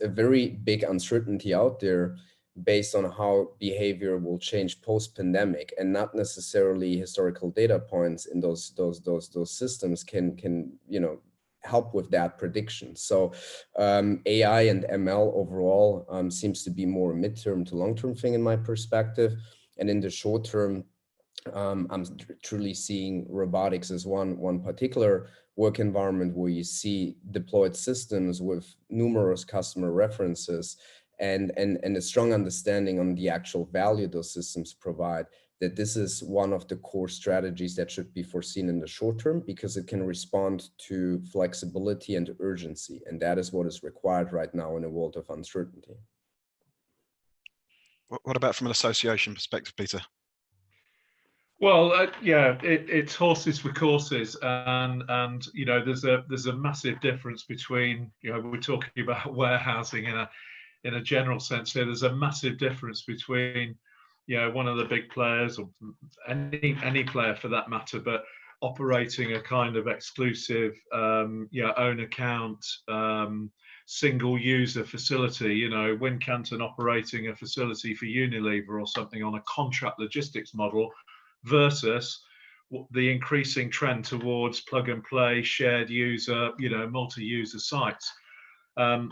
a very big uncertainty out there based on how behavior will change post-pandemic, and not necessarily historical data points in those systems can you know, help with that prediction. So AI and ML overall seems to be more a midterm to long-term thing in my perspective. And in the short term, I'm truly seeing robotics as one particular work environment where you see deployed systems with numerous customer references and a strong understanding on the actual value those systems provide, that this is one of the core strategies that should be foreseen in the short term, because it can respond to flexibility and urgency. And that is what is required right now in a world of uncertainty. What about from an association perspective, Peter? Well, yeah, it's horses for courses, and you know, there's a massive difference between, you know, we're talking about warehousing in a general sense here. There's a massive difference between one of the big players, or any player for that matter, but operating a kind of exclusive own account single user facility, Wincanton operating a facility for Unilever or something on a contract logistics model, versus the increasing trend towards plug and play, shared user, multi-user sites. And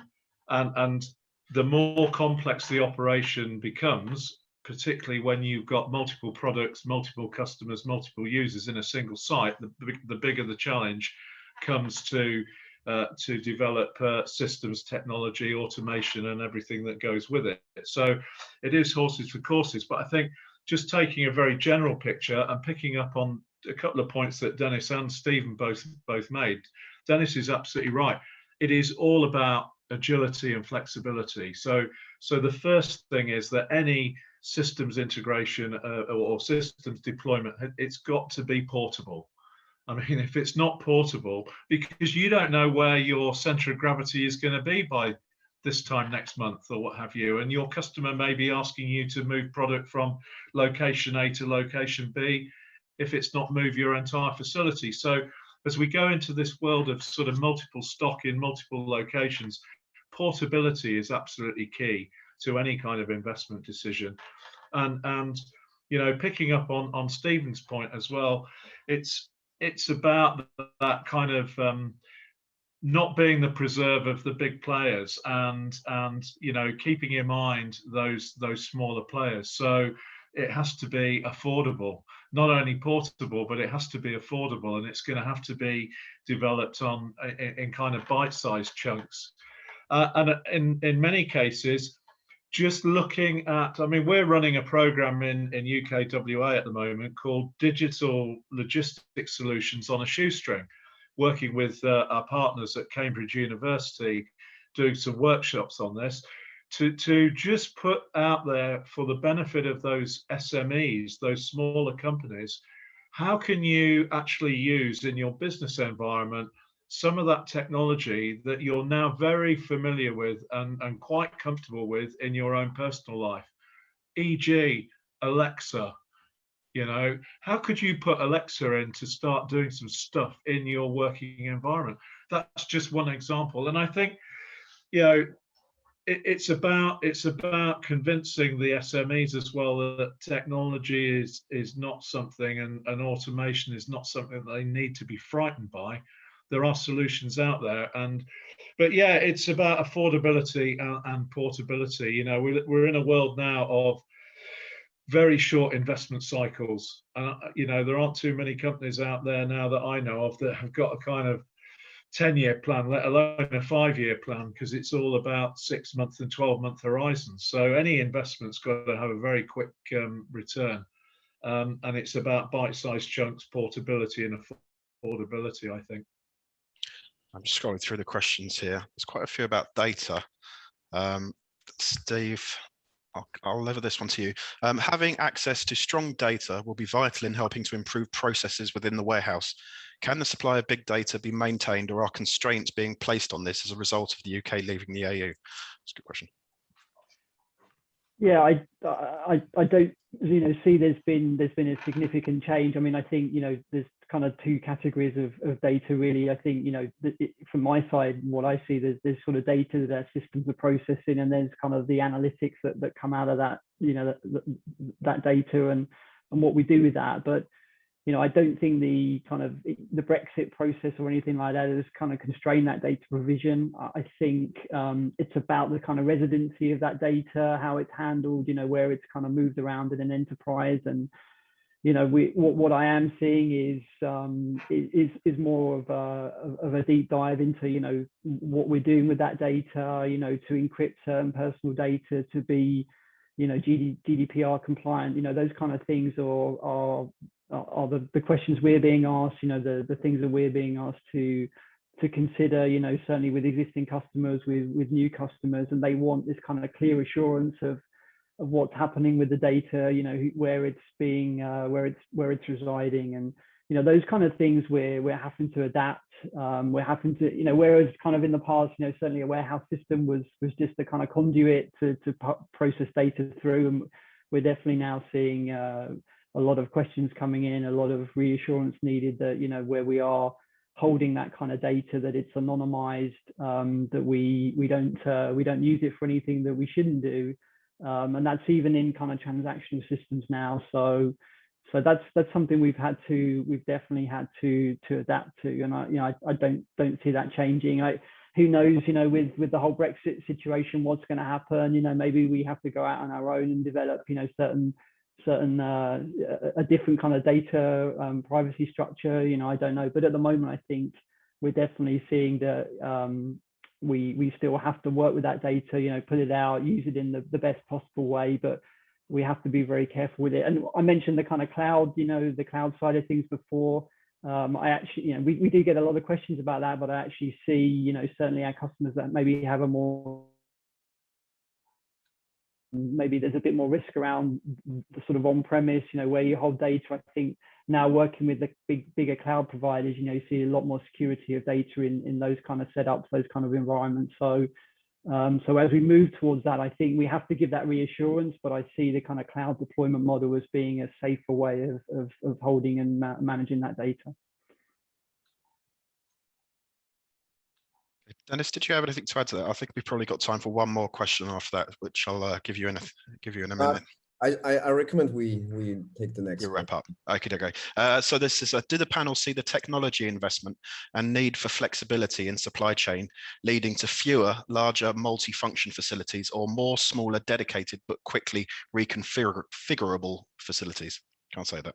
the more complex the operation becomes, particularly when you've got multiple products, multiple customers, multiple users in a single site, the bigger the challenge comes to develop systems, technology, automation, and everything that goes with it. So it is horses for courses. But I think just taking a very general picture and picking up on a couple of points that Dennis and Stephen both made. Dennis is absolutely right. It is all about agility and flexibility. So the first thing is that any systems integration or systems deployment, it's got to be portable. I mean, if it's not portable, because you don't know where your center of gravity is going to be by this time next month or what have you, and your customer may be asking you to move product from location A to location B, if it's not move your entire facility. So as we go into this world of sort of multiple stock in multiple locations, portability is absolutely key to any kind of investment decision. And picking up on Stephen's point as well, it's about that kind of not being the preserve of the big players, and keeping in mind those smaller players. So it has to be affordable, not only portable, but it has to be affordable, and it's going to have to be developed in kind of bite-sized chunks. And in many cases, just looking at, I mean, we're running a program in UKWA at the moment called Digital Logistics Solutions on a Shoestring, working with our partners at Cambridge University, doing some workshops on this, to just put out there for the benefit of those SMEs, those smaller companies, how can you actually use in your business environment some of that technology that you're now very familiar with and quite comfortable with in your own personal life, e.g. Alexa. How could you put Alexa in to start doing some stuff in your working environment? That's just one example. And I think, it's about convincing the SMEs as well that technology is not something, and automation is not something that they need to be frightened by. There are solutions out there, but yeah, it's about affordability and portability. We're in a world now of very short investment cycles. There aren't too many companies out there now that I know of that have got a kind of 10-year plan, let alone a 5-year plan, because it's all about 6-month and 12-month horizons. So any investment's got to have a very quick return, and it's about bite-sized chunks, portability, and affordability, I think. I'm just scrolling through the questions here. There's quite a few about data. Steve, I'll lever this one to you. Having access to strong data will be vital in helping to improve processes within the warehouse. Can the supply of big data be maintained, or are constraints being placed on this as a result of the UK leaving the EU? That's a good question. Yeah, I don't see there's been a significant change. I mean, I think there's kind of two categories of data really. I think from my side, what I see, there's sort of data that systems are processing, and there's kind of the analytics that come out of that that data and what we do with that. But I don't think the Brexit process or anything like that has kind of constrained that data provision. I think it's about the kind of residency of that data, how it's handled, where it's kind of moved around in an enterprise. And what I am seeing is more of a deep dive into what we're doing with that data, to encrypt certain personal data, to be GDPR compliant. Those kind of things are the questions we're being asked, the things that we're being asked to consider, certainly with existing customers, with new customers, and they want this kind of clear assurance of what's happening with the data, where it's being, where it's residing, and those kind of things we're having to adapt. We're having to, whereas kind of in the past, certainly a warehouse system was just a kind of conduit to process data through, and we're definitely now seeing a lot of questions coming in, a lot of reassurance needed that, you know, where we are holding that kind of data, that it's anonymized, that we don't use it for anything that we shouldn't do, and that's even in kind of transactional systems now. So that's something we've definitely had to adapt to, and I don't see that changing. Who knows, you know, with the whole Brexit situation, what's going to happen? You know, maybe we have to go out on our own and develop, you know, a different kind of data privacy structure. You know, I don't know, but at the moment, I think we're definitely seeing that we still have to work with that data. You know, put it out, use it in the best possible way, but we have to be very careful with it. And I mentioned the kind of cloud, you know, the cloud side of things before. I actually, you know, we do get a lot of questions about that, but I actually see, you know, certainly our customers that maybe have maybe there's a bit more risk around the sort of on-premise, you know, where you hold data. I think now working with the bigger cloud providers, you know, you see a lot more security of data in those kind of setups, those kind of environments. So as we move towards that, I think we have to give that reassurance, but I see the kind of cloud deployment model as being a safer way of holding and managing that data. Dennis, did you have anything to add to that? I think we've probably got time for one more question after that, which I'll give you in a minute. I recommend we take the next You one. wrap up. Okay. So this is, do the panel see the technology investment and need for flexibility in supply chain leading to fewer, larger multi-function facilities or more smaller, dedicated, but quickly reconfigurable facilities? Can't say that.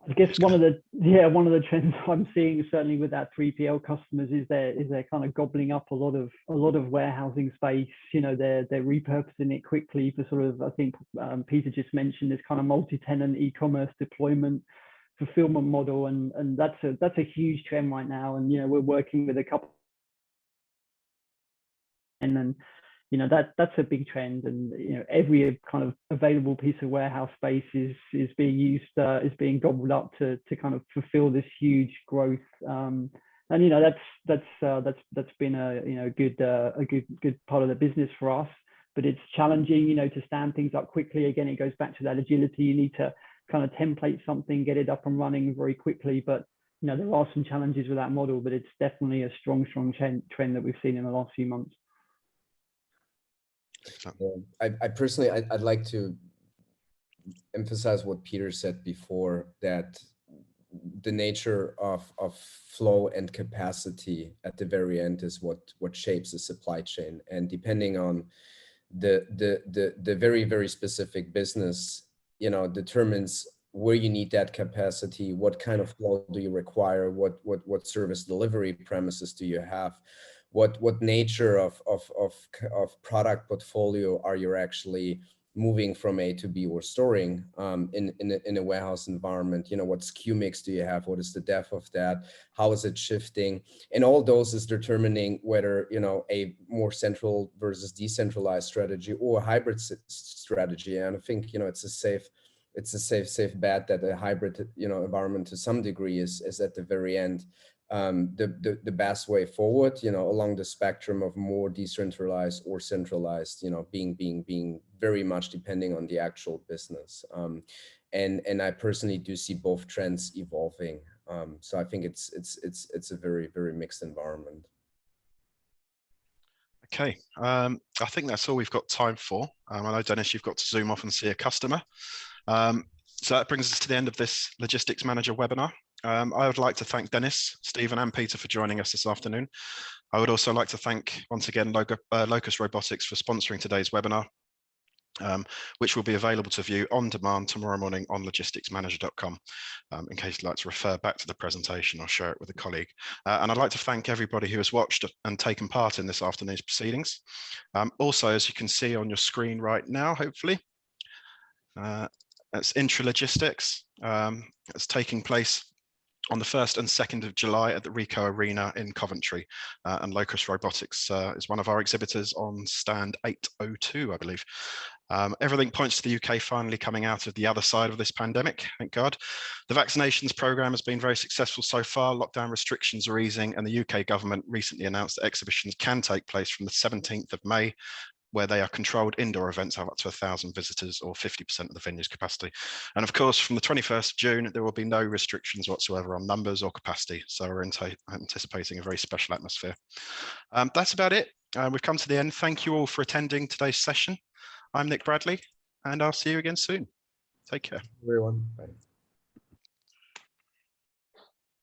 I guess one of the trends I'm seeing certainly with our 3PL customers is they're kind of gobbling up a lot of warehousing space. You know, they're repurposing it quickly for sort of, I think Peter just mentioned, this kind of multi-tenant e-commerce deployment fulfillment model, and that's a huge trend right now. And you know, we're working with a couple, and then you know that's a big trend, and you know every kind of available piece of warehouse space is being used, is being gobbled up to kind of fulfill this huge growth. And you know that's been a good part of the business for us, but it's challenging, you know, to stand things up quickly. Again, it goes back to that agility. You need to kind of template something, get it up and running very quickly. But you know there are some challenges with that model, but it's definitely a strong trend that we've seen in the last few months. I personally, I'd like to emphasize what Peter said before, that the nature of flow and capacity at the very end is what shapes the supply chain. And depending on the very, very specific business, you know, determines where you need that capacity, what kind of flow do you require, what service delivery premises do you have, what nature of product portfolio are you actually moving from A to B or storing in a warehouse environment. You know, what SKU mix do you have? What is the depth of that? How is it shifting? And all those is determining whether, you know, a more central versus decentralized strategy or a hybrid strategy. And I think, you know, it's a safe bet that a hybrid, you know, environment to some degree is at the very end the best way forward, you know, along the spectrum of more decentralized or centralized, you know, being very much depending on the actual business. And I personally do see both trends evolving. So I think it's a very, very mixed environment. Okay, I think that's all we've got time for. I know, Dennis, you've got to zoom off and see a customer. So that brings us to the end of this Logistics Manager webinar. I would like to thank Dennis, Stephen, and Peter for joining us this afternoon. I would also like to thank, once again, Locus Robotics for sponsoring today's webinar, which will be available to view on demand tomorrow morning on logisticsmanager.com, in case you'd like to refer back to the presentation or share it with a colleague. And I'd like to thank everybody who has watched and taken part in this afternoon's proceedings. Also, as you can see on your screen right now, hopefully, that's Intralogistics. It's taking place on the 1st and 2nd of July at the Ricoh Arena in Coventry. And Locus Robotics is one of our exhibitors on stand 802, I believe. Everything points to the UK finally coming out of the other side of this pandemic, thank God. The vaccinations programme has been very successful so far. Lockdown restrictions are easing, and the UK government recently announced that exhibitions can take place from the 17th of May where they are controlled indoor events have up to 1,000 visitors or 50% of the venue's capacity. And of course, from the 21st of June, there will be no restrictions whatsoever on numbers or capacity. So we're anticipating a very special atmosphere. That's about it. We've come to the end. Thank you all for attending today's session. I'm Nick Bradley, and I'll see you again soon. Take care. Everyone. Bye.